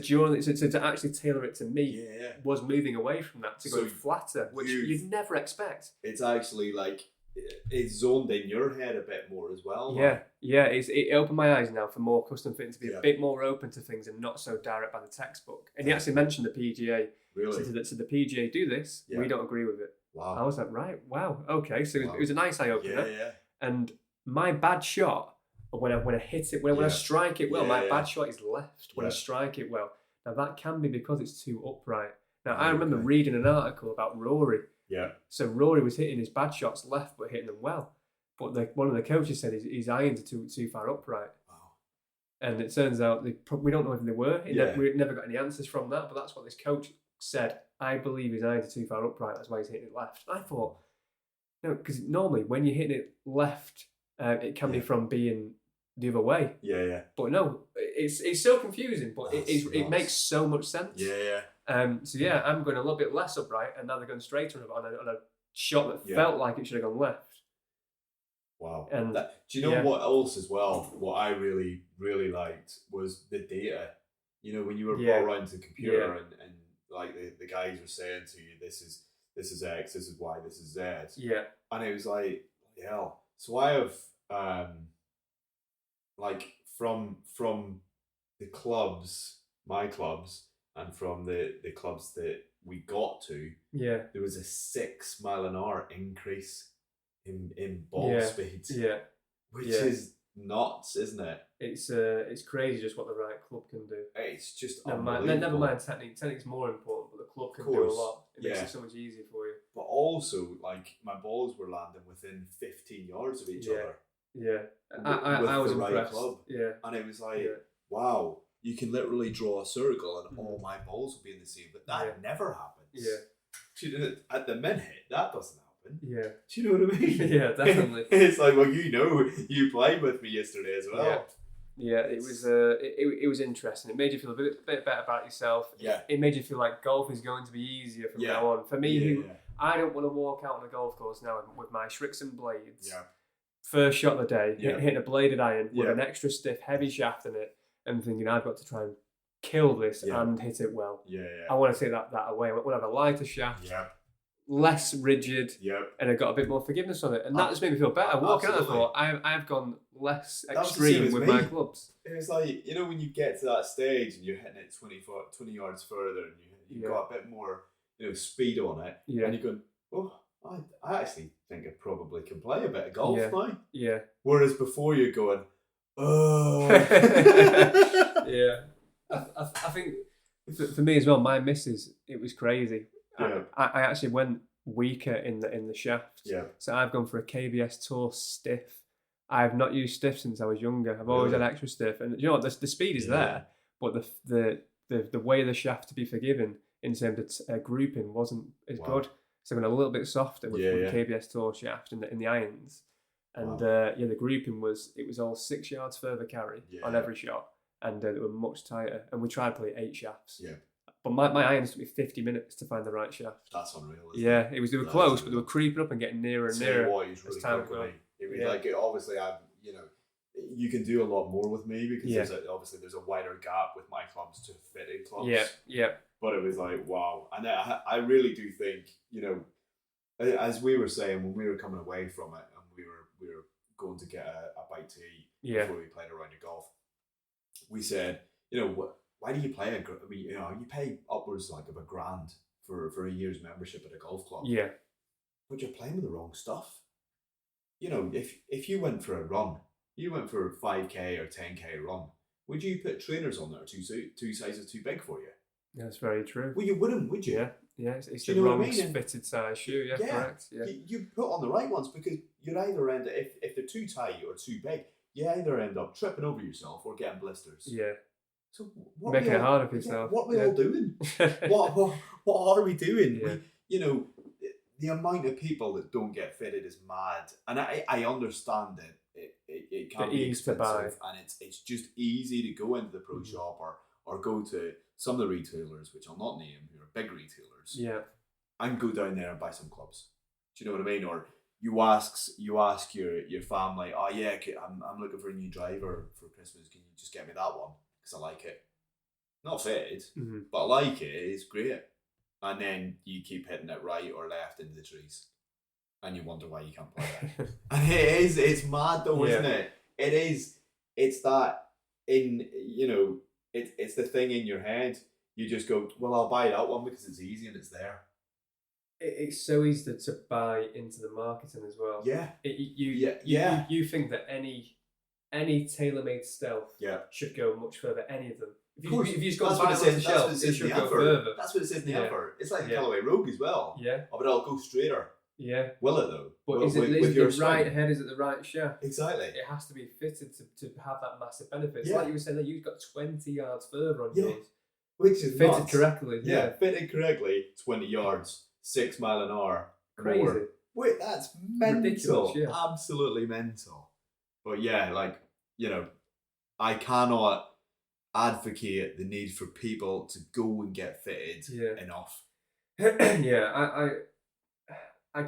So to actually tailor it to me was moving away from that to go flatter, which you'd never expect. It's actually like it's zoned in your head a bit more as well. Yeah. It opened my eyes now for more custom fitting to be a bit more open to things and not so direct by the textbook. And he actually mentioned the PGA. Really? So the PGA do this. We don't agree with it. Wow. I was like, right, wow, okay. So it was a nice eye opener. Yeah. And my bad shot, when I hit it, when I strike it well, my bad shot is left when I strike it well. Now that can be because it's too upright. Now I remember reading an article about Rory. Yeah. So Rory was hitting his bad shots left, but hitting them well. But one of the coaches said his irons are too far upright. Wow. And it turns out we don't know if they were. We never got any answers from that. But that's what this coach said. I believe his irons are too far upright. That's why he's hitting it left. And I thought, no, because normally when you're hitting it left, it can be from being the other way. Yeah. But no, it's so confusing. But it makes so much sense. Yeah. So I'm going a little bit less upright, and now they're going straighter on a shot that felt like it should have gone left. Wow. And do you know what else as well? What I really, really liked was the data. You know, when you were brought around to the computer and like the guys were saying to you, this is X, this is Y, this is Z. Yeah. And it was like, hell. So I have like from the clubs, my clubs, and from the clubs that we got to, there was a 6 mile an hour increase in ball speed. Yeah. Which is nuts, isn't it? It's crazy just what the right club can do. It's just never mind technique. Technique's more important, but the club can do a lot. It makes it so much easier for you. But also, like, my balls were landing within 15 yards of each other. Yeah. I was impressed. Right club. Yeah. And it was like, wow, you can literally draw a circle and all my balls will be in the same. But that never happens. Yeah. At the minute, that doesn't happen. Yeah. Do you know what I mean? Yeah, definitely. It's like, well, you played with me yesterday as well. Yeah, it was interesting. It made you feel a bit better about yourself. Yeah. It made you feel like golf is going to be easier from now on. For me, I don't want to walk out on a golf course now with my Shrixon blades. Yeah. First shot of the day, hitting a bladed iron with an extra stiff, heavy shaft in it, and thinking I've got to try and kill this and hit it well. Yeah. I want to take that away. I want to have a lighter shaft. Yeah. Less rigid, and I got a bit more forgiveness on it, and that just made me feel better. Walking out, I thought I've gone less extreme with my clubs. It was like, you know, when you get to that stage and you're hitting it 20 yards further, and you've got a bit more, speed on it, and you're going, oh, I actually think I probably can play a bit of golf now. Yeah. Whereas before you're going, oh. Yeah. I think for me as well, my misses, it was crazy. Yeah. I actually went weaker in the shaft. Yeah. So I've gone for a KBS Tour stiff. I've not used stiff since I was younger. I've always had extra stiff, and you know what? The speed is there, but the way the shaft to be forgiven in terms of grouping wasn't as good. So I went a little bit softer with KBS Tour shaft in the irons, and the grouping was all 6 yards further carry on every shot, and they were much tighter. And we tried to play 8 shafts. Yeah. But my irons took me 50 minutes to find the right shaft. That's unreal. They were close, but they were creeping up and getting nearer and nearer as time went on. It was like, obviously, you can do a lot more with me because there's a wider gap with my clubs to fitted clubs. Yeah. But it was like, wow. And I really do think, as we were saying when we were coming away from it and we were going to get a bite to eat before we played a round of golf, we said, why do you play you pay upwards like of $1,000 for a year's membership at a golf club. Yeah. But you're playing with the wrong stuff. If you went for a run, you went for a 5K or 10K run, would you put trainers on that are two sizes too big for you? That's very true. Well, you wouldn't, would you? Yeah. It's the wrong fitted size shoe. Yeah, correct. Yeah. You put on the right ones because you'd either end up, if they're too tight or too big, you either end up tripping over yourself or getting blisters. Yeah. So making it harder for yourself. What are we all doing? what are we doing? Yeah. The amount of people that don't get fitted is mad, and I understand it can be expensive, and it's just easy to go into the pro shop or go to some of the retailers, which I'll not name, who are big retailers, and go down there and buy some clubs. Do you know what I mean? Or you ask your family, oh yeah, I'm looking for a new driver for Christmas. Can you just get me that one because I like it? not fitted, but I like it. It's great. And then you keep hitting it right or left into the trees, and you wonder why you can't play it. And it's mad though, isn't it? It is. It's that it's the thing in your head. You just go, well, I'll buy that one because it's easy and it's there. It's so easy to buy into the marketing as well. Yeah. You think that any tailor-made stealth should go much further. Any of them. If you just got to the shelf, it should go further. That's what it says in the advert. It's like a Callaway Rogue as well. Yeah. Oh, but it'll go straighter. Yeah. Will it though? But is it the right head? Is it the right shaft? Exactly. It has to be fitted to have that massive benefit. It's like you were saying that you've got 20 yards further on yours. Which is fitted nuts. correctly. Yeah, fitted correctly, 20 yards, 6 mile an hour. Crazy. More. Wait, that's mental. Ridiculous, yeah. Absolutely mental. But yeah, I cannot advocate the need for people to go and get fitted enough. Yeah, I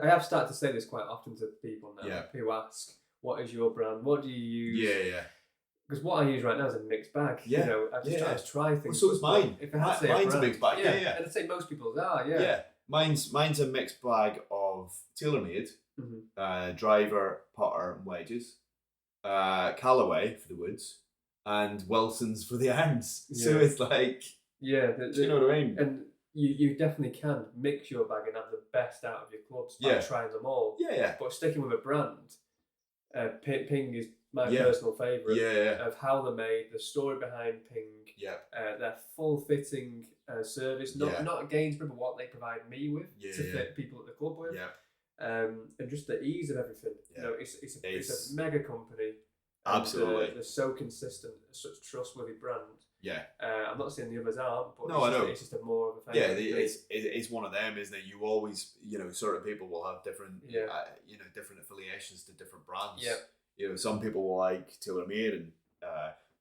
have started to say this quite often to people now who ask, what is your brand? What do you use? Yeah. Because what I use right now is a mixed bag. Yeah. I just try things. Well, so is mine. If it has to say mine's a mixed bag. Yeah. And I'd say most people's are. Yeah. Yeah. Mine's a mixed bag of TaylorMade, driver, putter, and wedges, Callaway for the woods, and Wilson's for the irons. Yeah. So it's like, do you know what I mean? And you definitely can mix your bag and have the best out of your clubs by trying them all. Yeah. But sticking with a brand, Ping is my personal favourite. Of how they're made, the story behind Ping. Their full fitting service, not Gainsborough, but what they provide me with to fit people at the club with. And just the ease of everything. It's a mega company. Absolutely. They're so consistent, such a trustworthy brand. I'm not saying the others aren't, but it's just a more of a favourite. It's one of them, isn't it? You always, certain people will have different, different affiliations to different brands. Some people will like TaylorMade, and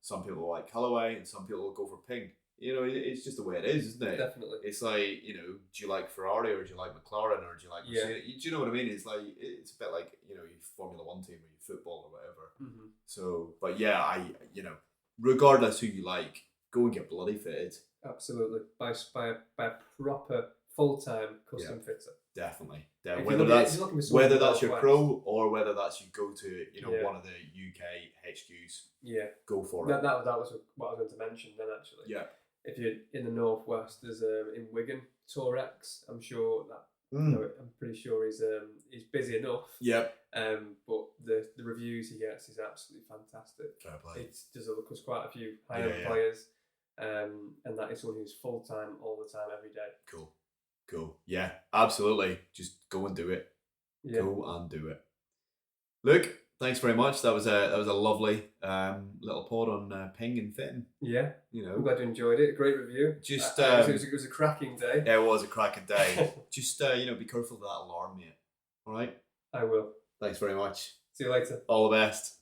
some people will like Callaway, and some people will go for Ping. It's just the way it is, isn't it? Definitely. It's like, do you like Ferrari, or do you like McLaren, or do you like Mercedes? Do you know what I mean? It's like, it's a bit like, your Formula One team or your football or whatever. So, but regardless who you like, go and get bloody fitted. Absolutely. By a proper full-time custom fitter. Definitely. Whether that's your pro or whether that's you go to one of the UK HQs. Go for it. That was what I was going to mention then, actually. If you're in the northwest, there's in Wigan, Torex. I'm sure that I'm pretty sure he's busy enough. But the reviews he gets is absolutely fantastic. Fair play. It does look across quite a few high-end players, and that is someone who's full time all the time every day. Cool. Yeah, absolutely. Just go and do it. Go and do it. Luke, thanks very much. That was a lovely little pod on Ping and fitting. I'm glad you enjoyed it. A great review. Just it was a cracking day. Yeah, it was a cracking day. Just be careful of that alarm, mate. All right. I will. Thanks very much. See you later. All the best.